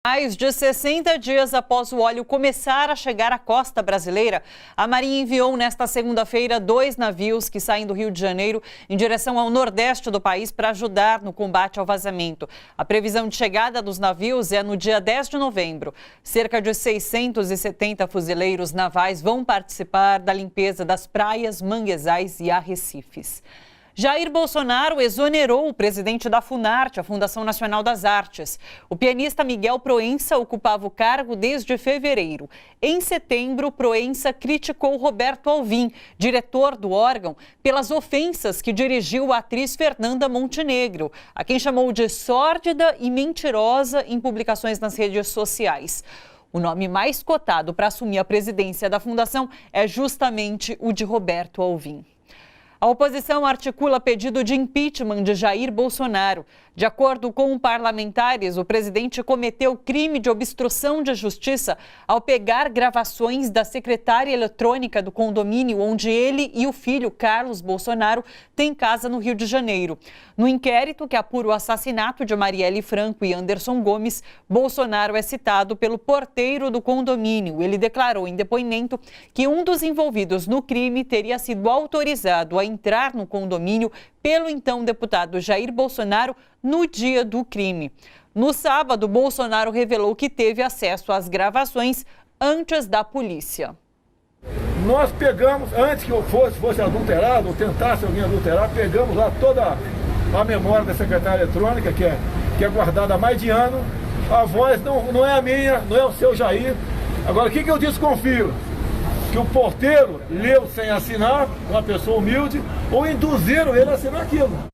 Mais de 60 dias após o óleo começar a chegar à costa brasileira, a Marinha enviou nesta segunda-feira 2 navios que saem do Rio de Janeiro em direção ao nordeste do país para ajudar no combate ao vazamento. A previsão de chegada dos navios é no dia 10 de novembro. Cerca de 670 fuzileiros navais vão participar da limpeza das praias, manguezais e arrecifes. Jair Bolsonaro exonerou o presidente da Funarte, a Fundação Nacional das Artes. O pianista Miguel Proença ocupava o cargo desde fevereiro. Em setembro, Proença criticou Roberto Alvim, diretor do órgão, pelas ofensas que dirigiu à atriz Fernanda Montenegro, a quem chamou de sórdida e mentirosa em publicações nas redes sociais. O nome mais cotado para assumir a presidência da Fundação é justamente o de Roberto Alvim. A oposição articula pedido de impeachment de Jair Bolsonaro. De acordo com parlamentares, o presidente cometeu crime de obstrução de justiça ao pegar gravações da secretária eletrônica do condomínio onde ele e o filho, Carlos Bolsonaro, têm casa no Rio de Janeiro. No inquérito que apura o assassinato de Marielle Franco e Anderson Gomes, Bolsonaro é citado pelo porteiro do condomínio. Ele declarou em depoimento que um dos envolvidos no crime teria sido autorizado a entrar no condomínio pelo então deputado Jair Bolsonaro no dia do crime. No sábado, Bolsonaro revelou que teve acesso às gravações antes da polícia. Nós pegamos, antes que eu fosse adulterado, ou tentasse alguém adulterar, pegamos lá toda a memória da secretária eletrônica, que é guardada há mais de ano. A voz não é a minha, não é o seu Jair. Agora, o que eu desconfio? Que o porteiro leu sem assinar, uma pessoa humilde, ou induziram ele a assinar aquilo.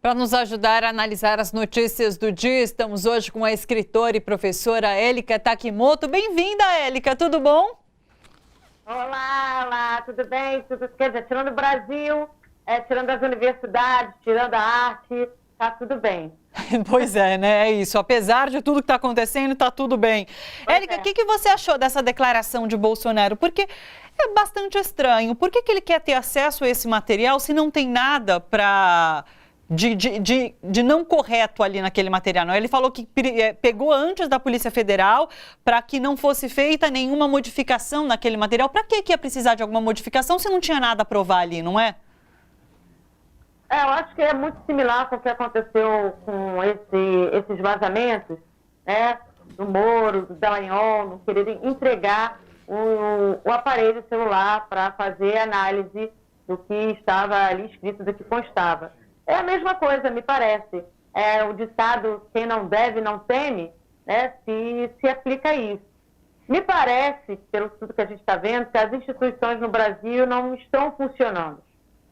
Para nos ajudar a analisar as notícias do dia, estamos hoje com a escritora e professora Élica Takimoto. Bem-vinda, Élica, tudo bom? Olá, tudo bem? Quer dizer, tirando o Brasil, tirando as universidades, tirando a arte, tá tudo bem. Pois é, né? É isso. Apesar de tudo que está acontecendo, está tudo bem. Élica, o que você achou dessa declaração de Bolsonaro? Porque é bastante estranho. Por que ele quer ter acesso a esse material se não tem nada de não correto ali naquele material? Não? Ele falou que pegou antes da Polícia Federal para que não fosse feita nenhuma modificação naquele material. Para que ia precisar de alguma modificação se não tinha nada a provar ali, não é? Eu acho que é muito similar com o que aconteceu com esses vazamentos, né, do Moro, do Dallagnol, não quererem entregar o aparelho celular para fazer análise do que estava ali escrito, do que constava. É a mesma coisa, me parece. O ditado, quem não deve, não teme, né, se aplica a isso. Me parece, pelo tudo que a gente está vendo, que as instituições no Brasil não estão funcionando,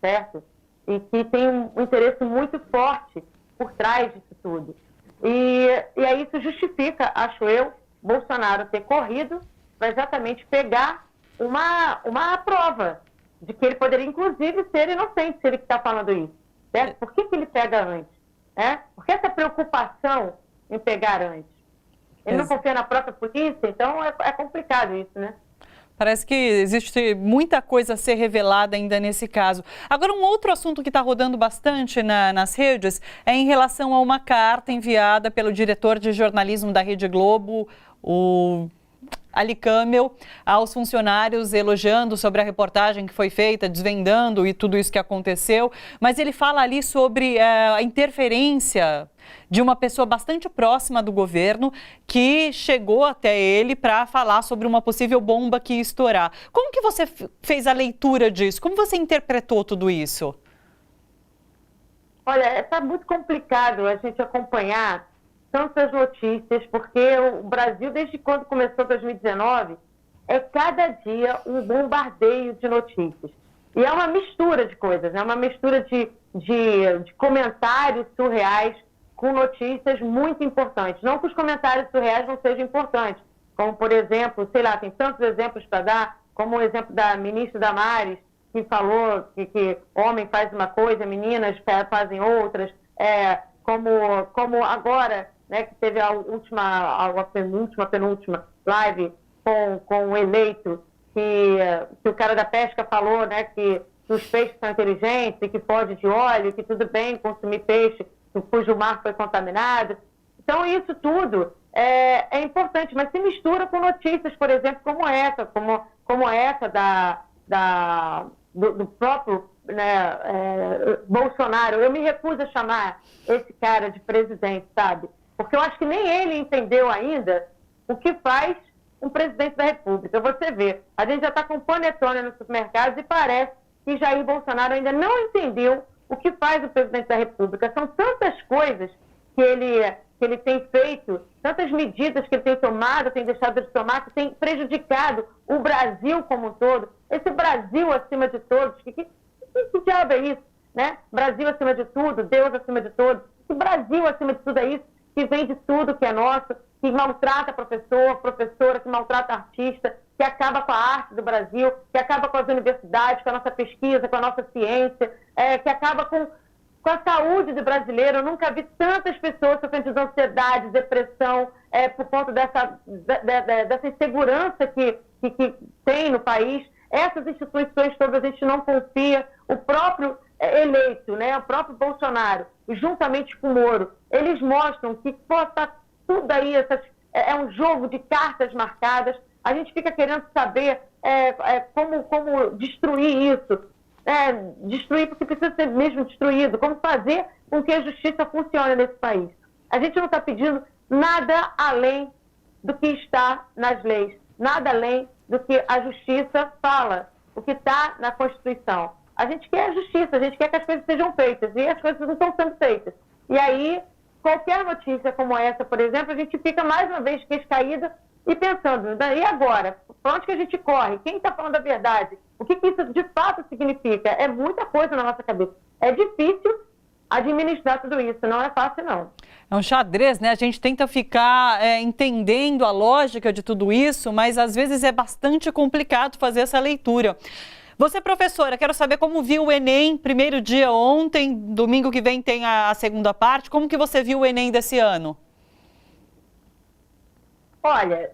certo? E que tem um interesse muito forte por trás disso tudo. E aí isso justifica, acho eu, Bolsonaro ter corrido para exatamente pegar uma prova de que ele poderia, inclusive, ser inocente, se ele está falando isso. Certo? Por que ele pega antes? Por que essa preocupação em pegar antes? Ele não confia na própria polícia, então é complicado isso, né? Parece que existe muita coisa a ser revelada ainda nesse caso. Agora, um outro assunto que está rodando bastante nas redes é em relação a uma carta enviada pelo diretor de jornalismo da Rede Globo, o Ali Camel, aos funcionários, elogiando sobre a reportagem que foi feita, desvendando e tudo isso que aconteceu. Mas ele fala ali sobre a interferência de uma pessoa bastante próxima do governo que chegou até ele para falar sobre uma possível bomba que ia estourar. Como que você fez a leitura disso? Como você interpretou tudo isso? Olha, está muito complicado a gente acompanhar tantas notícias, porque o Brasil, desde quando começou 2019, é cada dia um bombardeio de notícias. E é uma mistura de coisas, né? Uma mistura de comentários surreais com notícias muito importantes. Não que os comentários surreais não sejam importantes, como, por exemplo, sei lá, tem tantos exemplos para dar, como o exemplo da ministra Damares, que falou que homem faz uma coisa, meninas fazem outras, como agora, né, que teve a penúltima live com o eleito, que o cara da pesca falou, né, que os peixes são inteligentes e que pode de óleo, que tudo bem consumir peixe cujo mar foi contaminado. Então, isso tudo é importante, mas se mistura com notícias, por exemplo, como essa, do próprio, né, Bolsonaro. Eu me recuso a chamar esse cara de presidente, sabe? Porque eu acho que nem ele entendeu ainda o que faz um presidente da República. Você vê, a gente já está com panetone nos supermercados e parece que Jair Bolsonaro ainda não entendeu o que faz o presidente da República. São tantas coisas que ele tem feito, tantas medidas que ele tem tomado, tem deixado de tomar, que tem prejudicado o Brasil como um todo. Esse Brasil acima de todos, que diabo é isso? Né? Brasil acima de tudo, Deus acima de todos. Esse Brasil acima de tudo é isso, que vende tudo que é nosso, que maltrata professor, professora, que maltrata artista, que acaba com a arte do Brasil, que acaba com as universidades, com a nossa pesquisa, com a nossa ciência, que acaba com a saúde do brasileiro. Eu nunca vi tantas pessoas sofrendo de ansiedade, depressão, por conta dessa insegurança que tem no país. Essas instituições todas a gente não confia. O próprio eleito, né, o próprio Bolsonaro, e juntamente com o Moro, eles mostram que está tudo aí, é um jogo de cartas marcadas. A gente fica querendo saber como destruir isso. Destruir porque precisa ser mesmo destruído. Como fazer com que a justiça funcione nesse país. A gente não está pedindo nada além do que está nas leis, nada além do que a justiça fala, o que está na Constituição. A gente quer a justiça, a gente quer que as coisas sejam feitas, e as coisas não estão sendo feitas. E aí, qualquer notícia como essa, por exemplo, a gente fica mais uma vez queixo caída e pensando, e agora? Para onde que a gente corre? Quem está falando a verdade? O que isso de fato significa? É muita coisa na nossa cabeça. É difícil administrar tudo isso, não é fácil não. É um xadrez, né? A gente tenta ficar entendendo a lógica de tudo isso, mas às vezes é bastante complicado fazer essa leitura. Você, professora, quero saber como viu o Enem, primeiro dia ontem, domingo que vem tem a segunda parte. Como que você viu o Enem desse ano? Olha,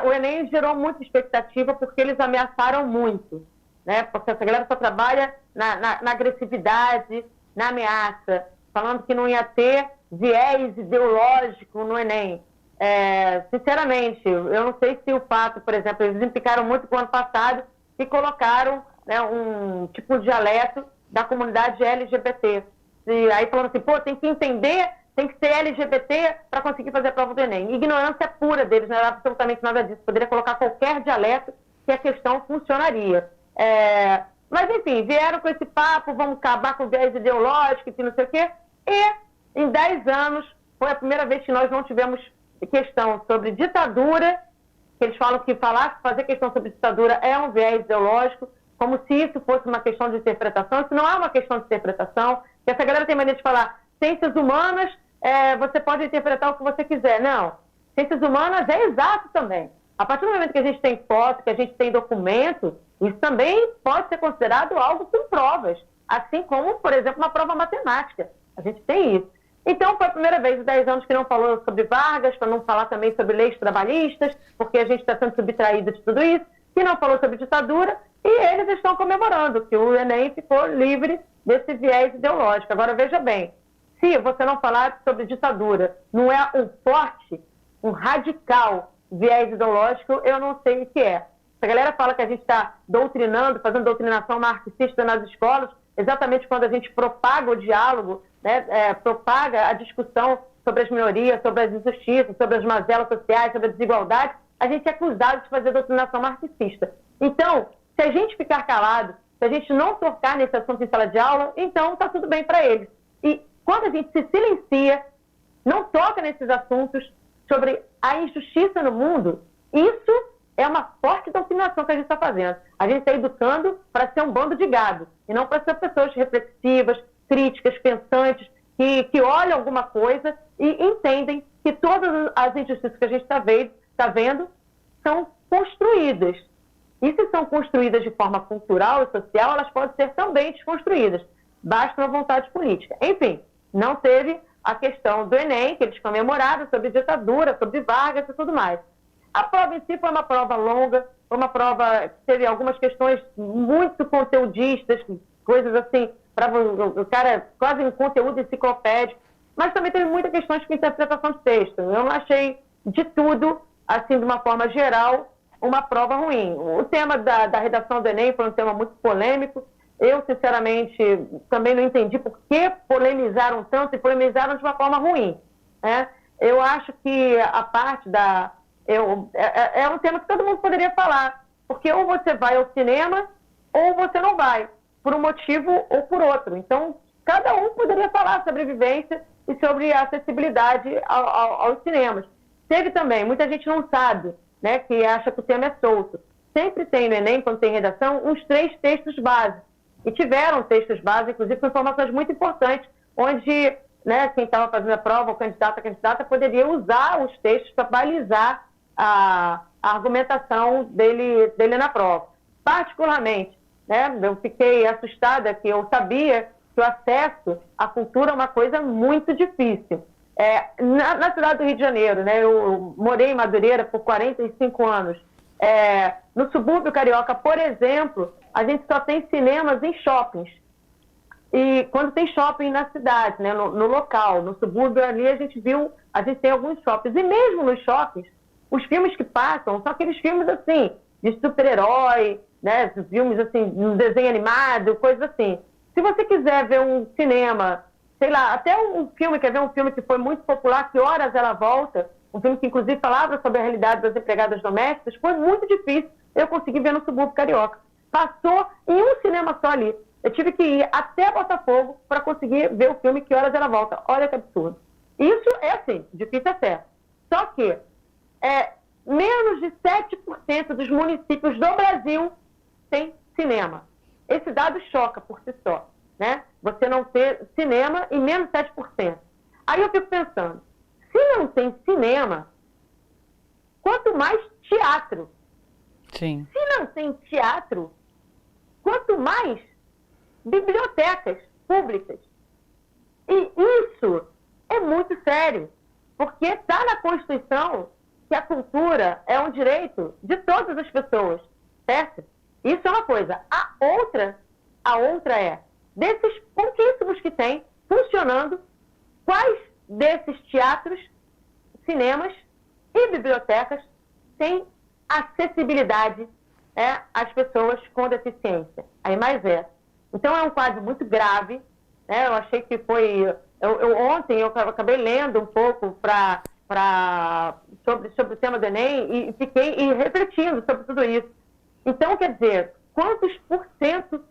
o Enem gerou muita expectativa porque eles ameaçaram muito, né? Porque essa galera só trabalha na agressividade, na ameaça, falando que não ia ter viés ideológico no Enem. Sinceramente, eu não sei se o fato, por exemplo, eles implicaram muito com o ano passado e colocaram, né, um tipo de dialeto da comunidade LGBT. E aí falando assim, tem que entender, tem que ser LGBT para conseguir fazer a prova do Enem. Ignorância pura deles, não era absolutamente nada disso. Poderia colocar qualquer dialeto que a questão funcionaria. Mas, enfim, vieram com esse papo, vamos acabar com o viés ideológico e não sei o quê. E, em 10 anos, foi a primeira vez que nós não tivemos questão sobre ditadura, que eles falam que fazer questão sobre ditadura é um viés ideológico, como se isso fosse uma questão de interpretação. Isso não é uma questão de interpretação. E essa galera tem mania de falar, ciências humanas, você pode interpretar o que você quiser. Não, ciências humanas é exato também. A partir do momento que a gente tem foto, que a gente tem documento, isso também pode ser considerado algo com provas, assim como, por exemplo, uma prova matemática. A gente tem isso. Então, foi a primeira vez em 10 anos que não falou sobre vagas, para não falar também sobre leis trabalhistas, porque a gente está sendo subtraído de tudo isso, que não falou sobre ditadura, e eles estão comemorando que o Enem ficou livre desse viés ideológico. Agora, veja bem, se você não falar sobre ditadura, não é um forte, um radical viés ideológico, eu não sei o que é. A galera fala que a gente está doutrinando, fazendo doutrinação marxista nas escolas, exatamente quando a gente propaga o diálogo, né, propaga a discussão sobre as minorias, sobre as injustiças, sobre as mazelas sociais, sobre a desigualdade, a gente é acusado de fazer doutrinação marxista. Então, se a gente ficar calado, se a gente não tocar nesse assunto em sala de aula, então está tudo bem para eles. E quando a gente se silencia, não toca nesses assuntos sobre a injustiça no mundo, isso é uma forte doutrinação que a gente está fazendo. A gente está educando para ser um bando de gado, e não para ser pessoas reflexivas, críticas, pensantes, que olham alguma coisa e entendem que todas as injustiças que a gente está vendo são construídas. E se são construídas de forma cultural e social, elas podem ser também desconstruídas. Basta uma vontade política. Enfim, não teve a questão do Enem, que eles comemoraram, sobre ditadura, sobre Vargas e tudo mais. A prova em si foi uma prova longa, foi uma prova que teve algumas questões muito conteudistas, coisas assim, para o cara, quase um conteúdo enciclopédico. mas também teve muitas questões com interpretação de texto. Eu não achei de tudo, assim, de uma forma geral, uma prova ruim. O tema da redação do Enem foi um tema muito polêmico. Eu, sinceramente, também não entendi por que polemizaram tanto e polemizaram de uma forma ruim, né? Eu acho que a parte é um tema que todo mundo poderia falar, porque ou você vai ao cinema ou você não vai, por um motivo ou por outro. Então, cada um poderia falar sobre vivência e sobre a acessibilidade aos cinemas. Teve também, muita gente não sabe, né, que acha que o tema é solto. Sempre tem no Enem, quando tem redação, uns 3 textos básicos. E tiveram textos básicos, inclusive com informações muito importantes, onde, né, quem estava fazendo a prova, o candidato, a candidata, poderia usar os textos para balizar a argumentação dele na prova. Particularmente, né, eu fiquei assustada que eu sabia que o acesso à cultura é uma coisa muito difícil. Na cidade do Rio de Janeiro, né, eu morei em Madureira por 45 anos. No subúrbio carioca, por exemplo, a gente só tem cinemas em shoppings. E quando tem shopping na cidade, né, no local, no subúrbio ali, a gente tem alguns shoppings. E mesmo nos shoppings, os filmes que passam são aqueles filmes assim, de super-herói, né, filmes assim, um desenho animado, coisas assim. Se você quiser ver um cinema, sei lá, até um filme, quer ver um filme que foi muito popular, Que Horas Ela Volta, um filme que inclusive falava sobre a realidade das empregadas domésticas, foi muito difícil eu conseguir ver no subúrbio carioca. Passou em um cinema só ali. Eu tive que ir até Botafogo para conseguir ver o filme Que Horas Ela Volta. Olha que absurdo. Isso é assim, difícil acesso. Só que menos de 7% dos municípios do Brasil tem cinema. Esse dado choca por si só, né? Você não ter cinema em menos de 7%. Aí eu fico pensando, se não tem cinema, quanto mais teatro. Sim. Se não tem teatro, quanto mais bibliotecas públicas. E isso é muito sério, porque está na Constituição que a cultura é um direito de todas as pessoas, certo? Isso é uma coisa. A outra é, desses pouquíssimos que tem funcionando, quais desses teatros, cinemas e bibliotecas têm acessibilidade às pessoas com deficiência? Aí mais essa. Então é um quadro muito grave, né? Eu achei que foi... Ontem eu acabei lendo um pouco sobre o tema do Enem e fiquei refletindo sobre tudo isso. Então, quer dizer, quantos %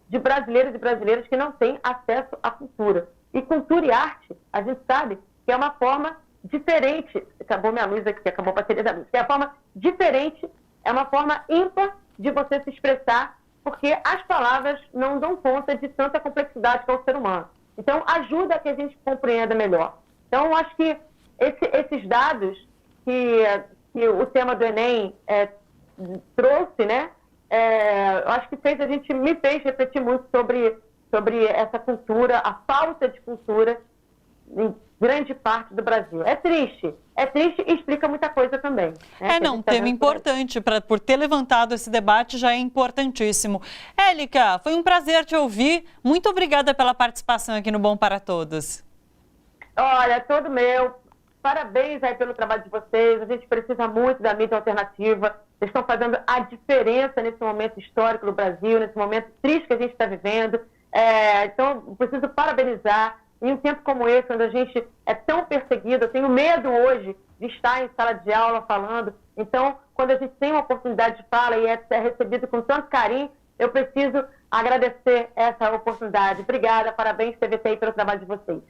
de brasileiros e brasileiras que não têm acesso à cultura? E cultura e arte, a gente sabe que é uma forma diferente. Acabou minha luz aqui, acabou a bateria da luz. É uma forma diferente, é uma forma ímpar de você se expressar, porque as palavras não dão conta de tanta complexidade que é o ser humano. Então, ajuda a que a gente compreenda melhor. Então, eu acho que esses dados que o tema do Enem trouxe, né? Eu acho que me fez refletir muito sobre essa cultura, a falta de cultura em grande parte do Brasil. É triste e explica muita coisa também. Né? Tema importante, por ter levantado esse debate já é importantíssimo. Élica, foi um prazer te ouvir. Muito obrigada pela participação aqui no Bom para Todos. Olha, todo meu. Parabéns aí pelo trabalho de vocês. A gente precisa muito da mídia alternativa. Vocês estão fazendo a diferença nesse momento histórico do Brasil, nesse momento triste que a gente está vivendo. Então, preciso parabenizar. Em um tempo como esse, onde a gente é tão perseguido, eu tenho medo hoje de estar em sala de aula falando. Então, quando a gente tem uma oportunidade de fala e é recebido com tanto carinho, eu preciso agradecer essa oportunidade. Obrigada, parabéns, TVT, pelo trabalho de vocês.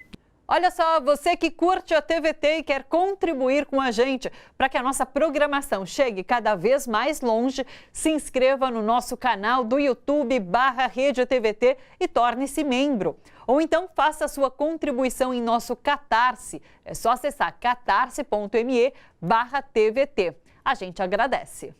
Olha só, você que curte a TVT e quer contribuir com a gente para que a nossa programação chegue cada vez mais longe, se inscreva no nosso canal do YouTube /Rede TVT e torne-se membro. Ou então faça a sua contribuição em nosso Catarse. É só acessar catarse.me/TVT. A gente agradece.